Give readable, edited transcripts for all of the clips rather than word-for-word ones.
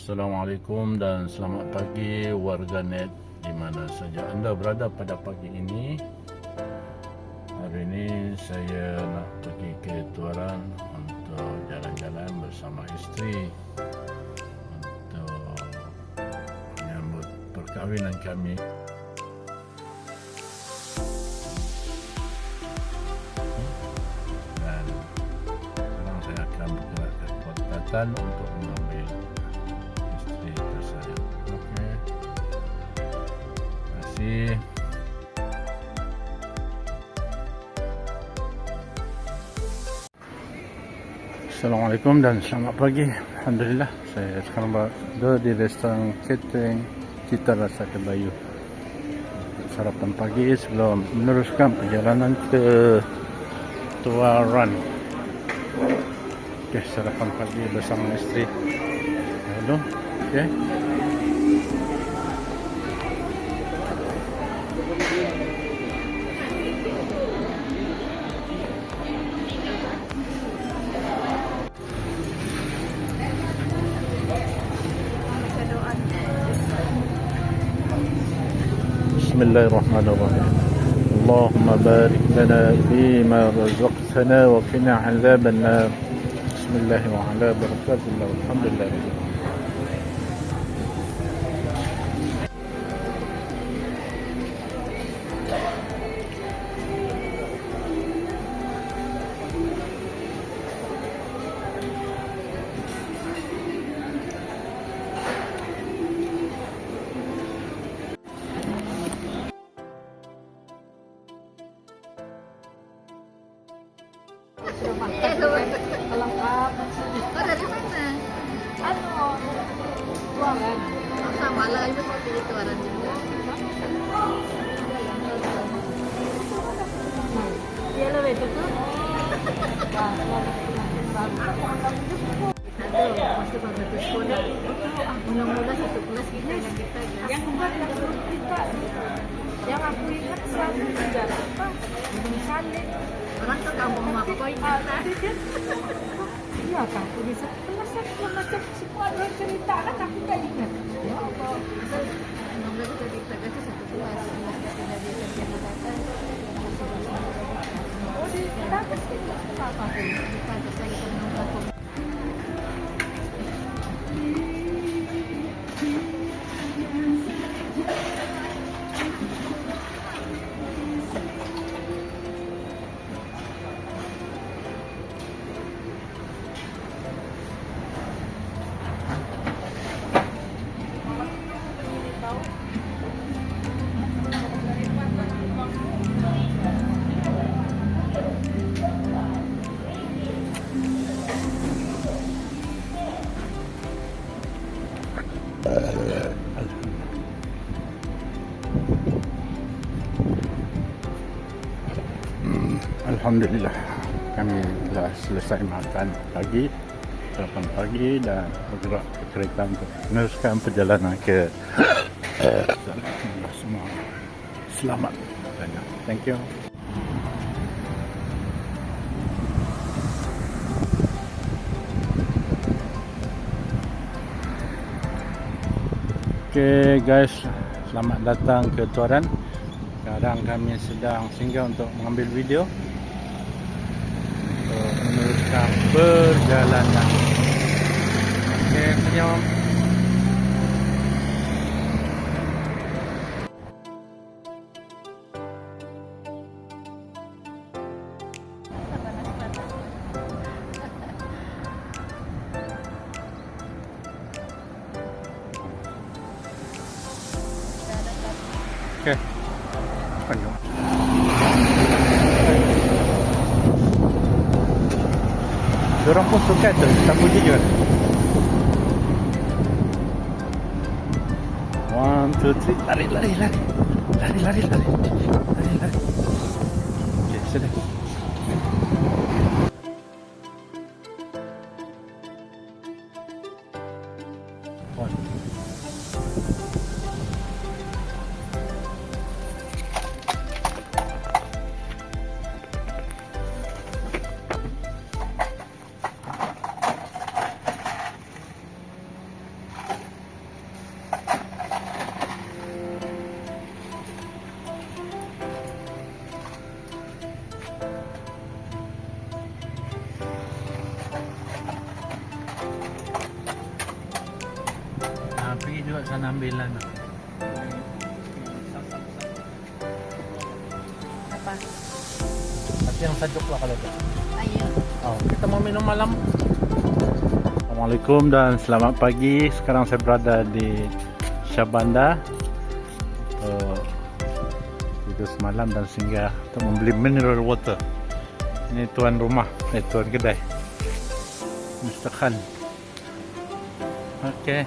Assalamualaikum dan selamat pagi warganet di mana saja anda berada pada pagi ini. Hari ini saya nak pergi ke Tuaran untuk jalan-jalan bersama isteri untuk menyambut perkahwinan kami. Dan sekarang saya akan bergerak ke Port Katan untuk mengambil isteri tersayang. Okey. Terima kasih. Assalamualaikum dan selamat pagi. Alhamdulillah, saya sekarang berada di restoran catering Cita Rasa Kebayu. Sarapan pagi sebelum meneruskan perjalanan ke Tuaran. Okey, sarapan pagi bersama isteri. Lalu, okey. Bismillahirrahmanirrahim. Allahumma barik lana fima razaqtana wa qina azaban nar. Bismillahirrahmanirrahim. Alhamdulillah. Lengkap. Oh, dari mana? Tuaran. Oh, sama lah, ibu mau pilih Tuaran juga. Dia lebih itu tuh. Aduh, masih bagus sekolah. Mula-mula satu kelas kita yang kita Yang buat kita. Yang aku ingat selalu sejarah apa? Gunung Saleh. orang tuh kamu mau apa kau ingat? Iya kan, aku bisa macam semua ada cerita kan aku tak ingat. Ya Allah. Semoga kita kasih satu kelas. Tidak bisa kita datang. Oh di atas itu apa? Kita bisa kita menunggu. Alhamdulillah, kami telah selesai makan pagi, sarapan pagi dan bergerak ke kereta untuk meneruskan perjalanan ke semua selamat. Thank you. Okay guys, selamat datang ke Tuaran. Sekarang kami sedang singgah untuk mengambil video untuk meneruskan perjalanan. Okay, senyum. Okay. Panjang. Diorang pun suka tu, tak puji juga. 1, 2, 3, lari. Lari. Okay, sudah. On. sana ambilan. Apa? Tapi yang sajuk lah kalau tu. Ayo. Oh, kita mau minum malam. Assalamualaikum dan selamat pagi. Sekarang saya berada di Syahbandar tidur semalam dan singgah untuk membeli mineral water. Ini tuan rumah, tuan kedai, Mr. Khan. Okey.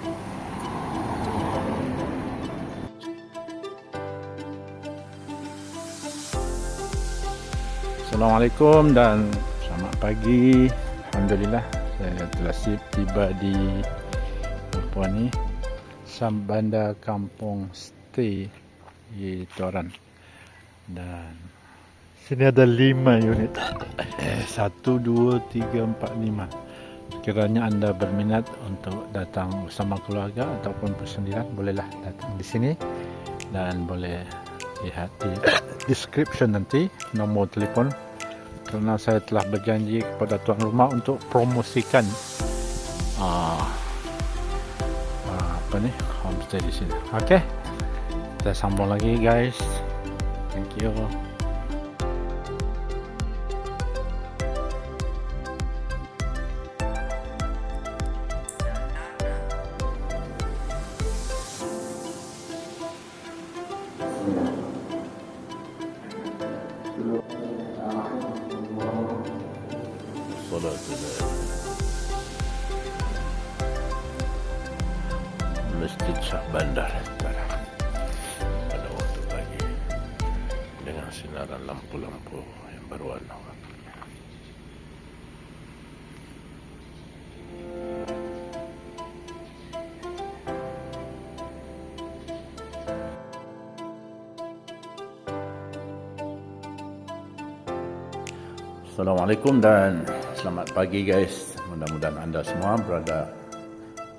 Assalamualaikum dan selamat pagi. Alhamdulillah saya telah tiba di apa ni, Syahbandar Kampung Stay di Toran. Dan sini ada 5 unit. 1, 2, 3, 4, 5. Sekiranya anda berminat untuk datang bersama keluarga ataupun bersendirian, bolehlah datang di sini dan boleh lihat di description nanti nombor telefon, kerana saya telah berjanji kepada tuan rumah untuk promosikan apa ni, homestay di sini. Okey, kita sambung lagi guys. Thank you. Masjid Syahbandar pada waktu pagi dengan sinaran lampu-lampu yang berwarna-warni. Assalamualaikum dan selamat pagi guys. Mudah-mudahan anda semua berada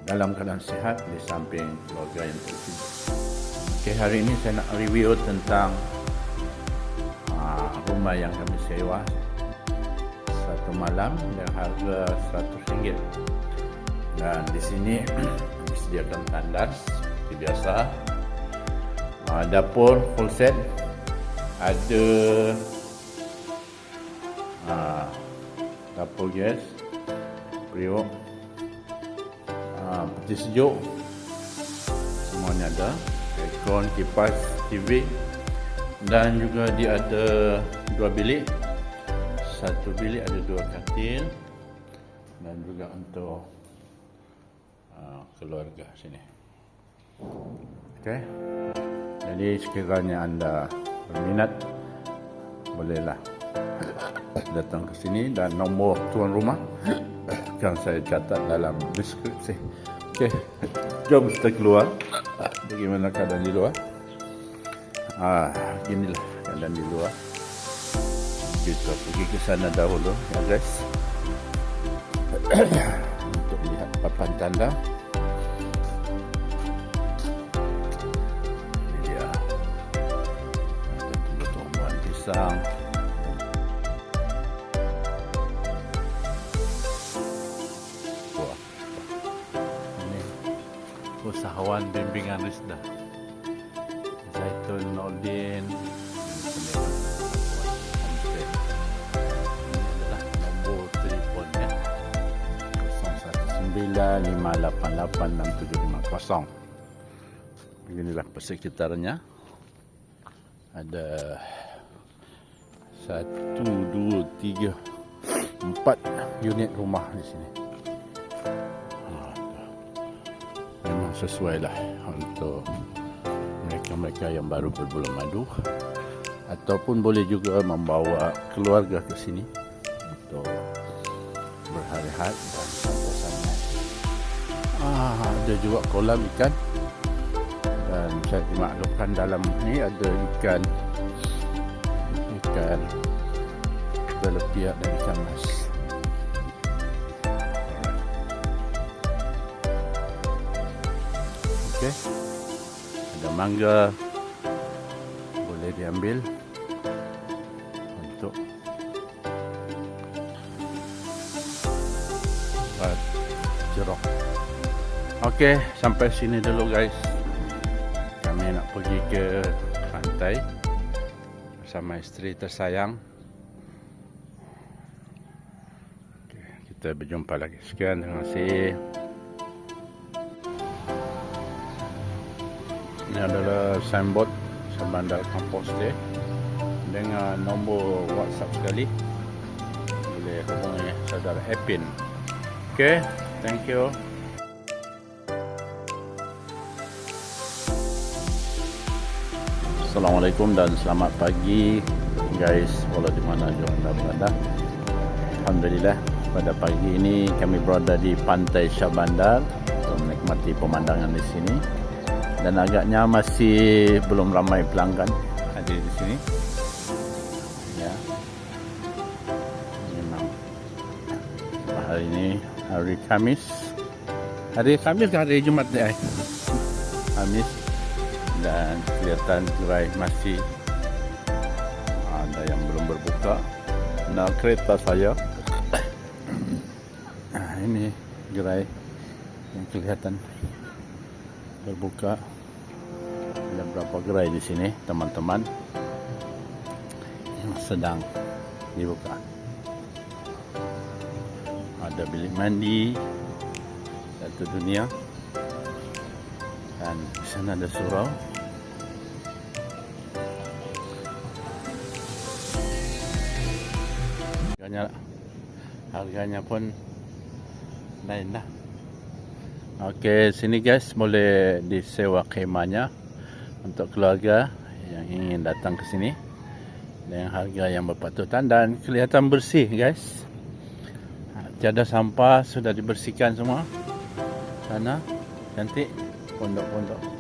dalam keadaan sihat di samping keluarga yang tercinta. Okey, hari ini saya nak review tentang rumah yang kami sewa satu malam dengan harga RM100. Dan di sini disediakan tandas seperti biasa, dapur full set, ada dapur gas, periuk, peti sejuk, semuanya ada, aircon, kipas, TV, dan juga dia ada 2 bilik. Satu bilik ada 2 katil dan juga untuk keluarga sini. Okey, jadi sekiranya anda berminat, bolehlah datang ke sini dan nombor tuan rumah akan saya catat dalam deskripsi. Okey, jom kita keluar. Bagaimana keadaan di luar? Inilah keadaan di luar. Kita pergi ke sana dahulu ya guys, untuk lihat papan tanda. Ini dia, ada tumbuhan pisang. Usahawan bimbingan Rizda, Zaitun Nordin. Ini adalah nombor telefonnya 0195886750. Beginilah persekitarannya. Ada 1, 2, 3, 4 unit rumah di sini. Sesuai lah untuk mereka-mereka yang baru berbulu madu, ataupun boleh juga membawa keluarga ke sini untuk berhari-hari dan santai-santai. Ada juga kolam ikan, dan saya dimaklumkan dalam ni ada ikan telepiak dan ikan mas. Okey, ada mangga, boleh diambil untuk buat jeruk. Okey, sampai sini dulu guys. ke pantai bersama isteri tersayang. Okay, kita berjumpa lagi. Sekian, terima kasih. Ini adalah signboard Syahbandar Kampung Stay dengan nombor WhatsApp sekali. Boleh hubungi saudara Epin. Okay, thank you. Assalamualaikum dan selamat pagi guys, walau di mana juga anda berada. Alhamdulillah, pada pagi ini kami berada di pantai Syahbandar untuk menikmati pemandangan di sini. Dan agaknya masih belum ramai pelanggan hadir di sini. Ya. Memang hari ini hari Khamis. Hari Khamis ke hari Jumaat ni? Khamis. Dan kelihatan gerai masih ada yang belum berbuka. Nah, kereta saya. Ini gerai yang kelihatan berbuka. Ada berapa gerai di sini, teman-teman, yang sedang dibuka. Ada bilik mandi Satu Dunia, dan di sana ada surau. Harganya pun lain lah. Okey, sini guys boleh disewa khemahnya untuk keluarga yang ingin datang ke sini dengan harga yang berpatutan dan kelihatan bersih guys. Tiada sampah, sudah dibersihkan semua. Sana cantik, pondok-pondok.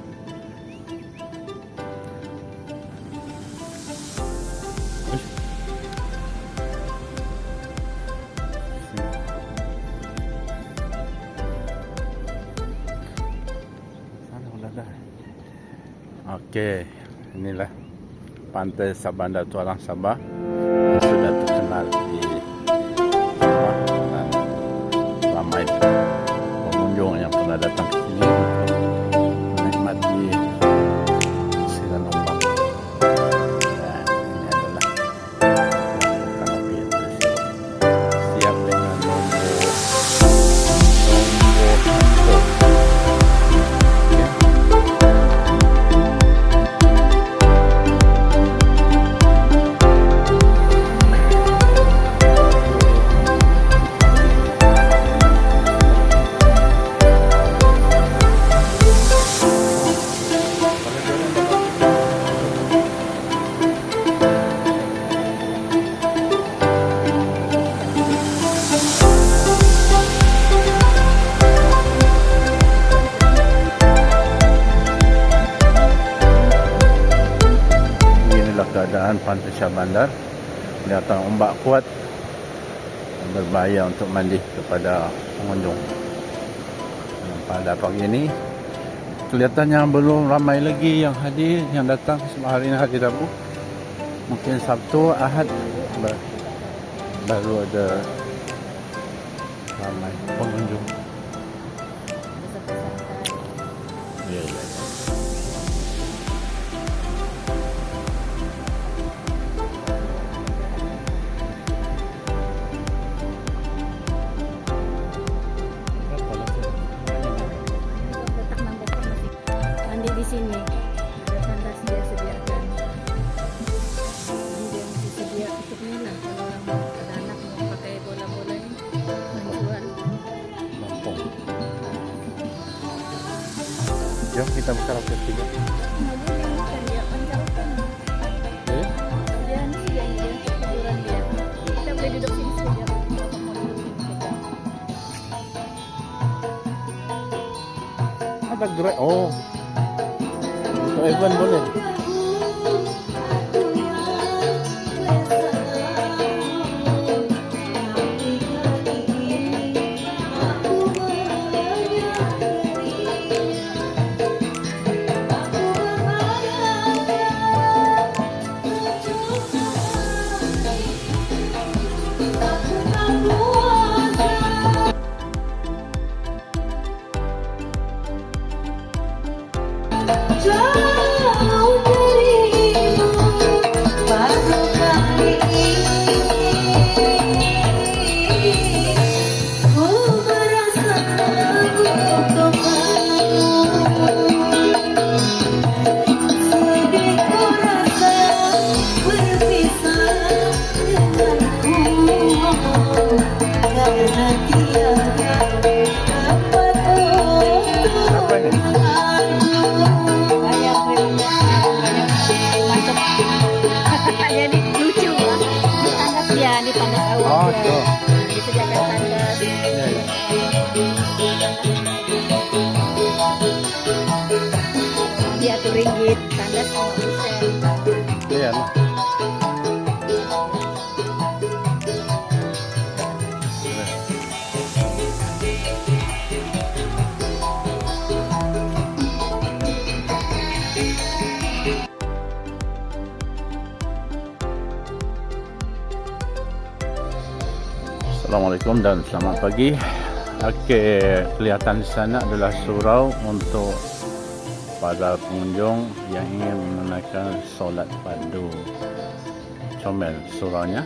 Okey, inilah pantai Syahbandar Tualang Sabah yang sudah terkenal di Sabah dan ramai pengunjung yang pernah datang ke sini untuk menikmati siaran ombak. Dan ini adalah kanopi yang tersedia, siap dengan nombor keadaan pantai Syahbandar. Kelihatan ombak kuat dan berbahaya untuk mandi kepada pengunjung. Pada pagi ini kelihatannya belum ramai lagi yang hadir, yang datang. Sebab hari ini hari Rabu, mungkin Sabtu, Ahad baru ada ramai pengunjung. Ya, ya. Mandi di sini ada tandas dia sediakan. Ini dia mesti sedia untuk ni lah. Kalau orang ada anak mau pakai bola-bola ni menjual. Lampung. Jom kita buka roket juga. Kan dia panjangkan. Dia ni dia hiburan dia. Kita boleh duduk sini saja. Ada gerai. Oh. Untuk Evan boleh. Jauh Jadi lucu. Di tandas dia, di tandas awal Oh, dia. tuh. Disediakan tandas. Ya, ya. Dia tuh ringgit, tandas 5%. Iya lah. Assalamualaikum dan selamat pagi. Okey, kelihatan di sana adalah surau untuk para pengunjung yang ingin menunaikan solat padu Comel suraunya.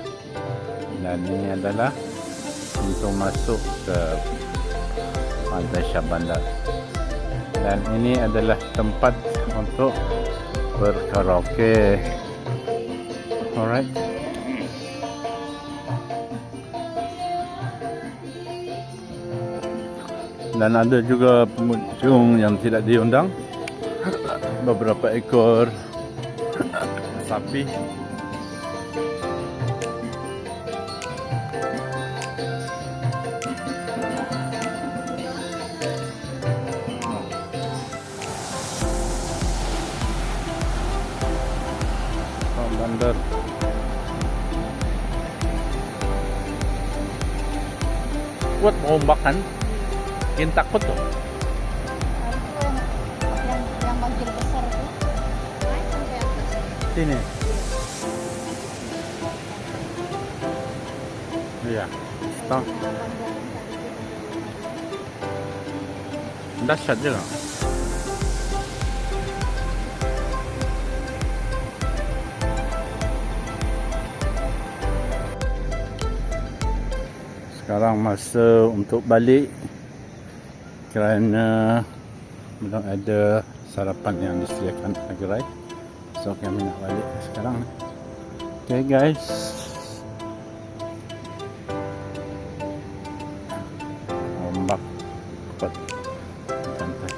Dan ini adalah untuk masuk ke Pantai Shah Bandar. Dan ini adalah tempat untuk berkaraoke. Alright. Dan ada juga pengunjung yang tidak diundang. Beberapa ekor sapi. Bandar. Kuat mau makan. Yang takut tuh. Yang banjir besar itu naik sampai atas. Sini. Iya. Stop. Dahsyat juga. Sekarang masa untuk balik kerana belum ada sarapan yang disediakan gerai. So kami nak balik sekarang. Okay guys. Ombak kuat pantai.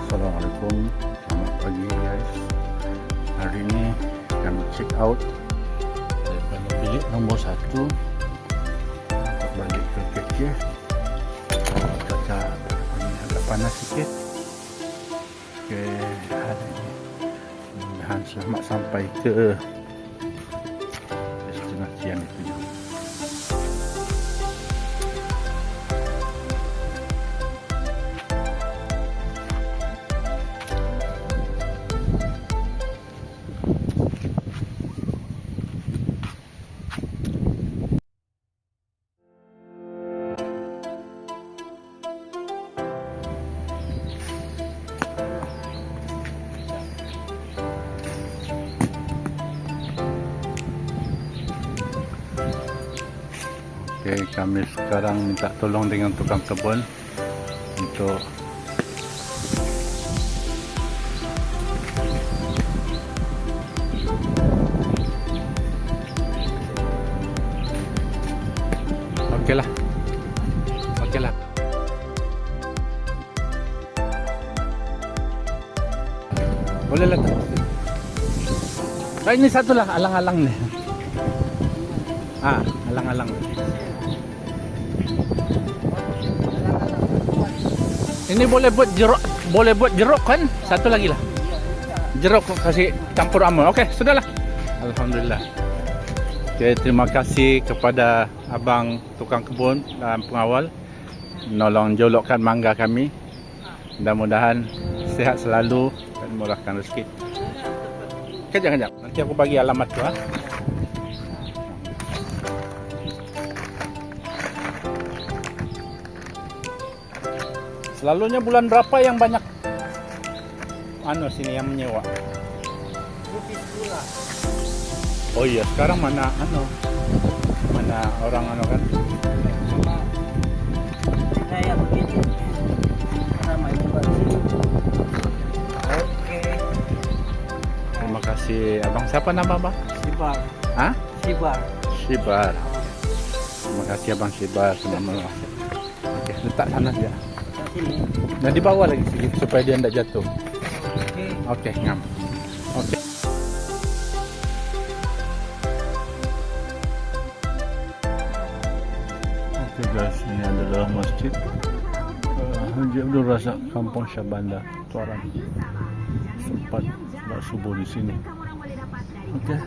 Assalamualaikum. Selamat pagi guys. Hari ini kami check out daripada bilik nombor 1 untuk balik ke KK. Cuaca ini agak panas sikit. Okay, hari ini mudah-mudahan selamat sampai ke destinasi yang dituju. Okay, kami sekarang minta tolong dengan tukang kebun untuk okey lah. Boleh lah. Ini satu lah alang-alang ni. Alang-alang. Ini boleh buat jeruk kan? Satu lagi lah. Jeruk kasih campur amul. Okey, sudahlah. Alhamdulillah. Okay, terima kasih kepada abang tukang kebun dan pengawal nolong jolokkan mangga kami. Mudah-mudahan sihat selalu dan murahkan rezeki. Kejap. Nanti aku bagi alamat tu. Selalunya bulan berapa yang banyak sini yang menyewa? Oh iya, sekarang mana orang kan? Saya begini. Ramai juga sini. Oke. Terima kasih abang. Siapa nama abang? Sibar. Hah? Sibar. Syibar. Terima kasih Abang Syibah sama Okey, letak sana dia. Kat sini. Dan di bawah lagi sikit supaya dia tidak jatuh. Okey. Okey, ngam. Okey. Okey guys, ini adalah masjid Haji Abdul Razak Kampung Syahbandar Tuaran. Sempat solat subuh di sini. Okey.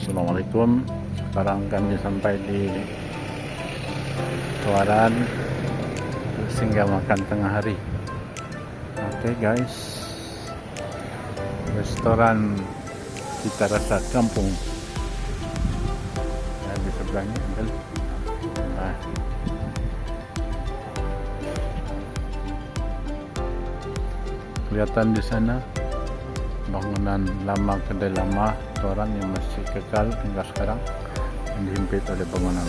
Assalamualaikum. Sekarang kami sampai di Tuaran singgah makan tengah hari. Okey guys, restoran Cita Rasa Kampung. Di sebelahnya kan. Kelihatan di sana bangunan lama, kedai lama Tuaran yang masih kekal hingga sekarang, yang dihimpit oleh bangunan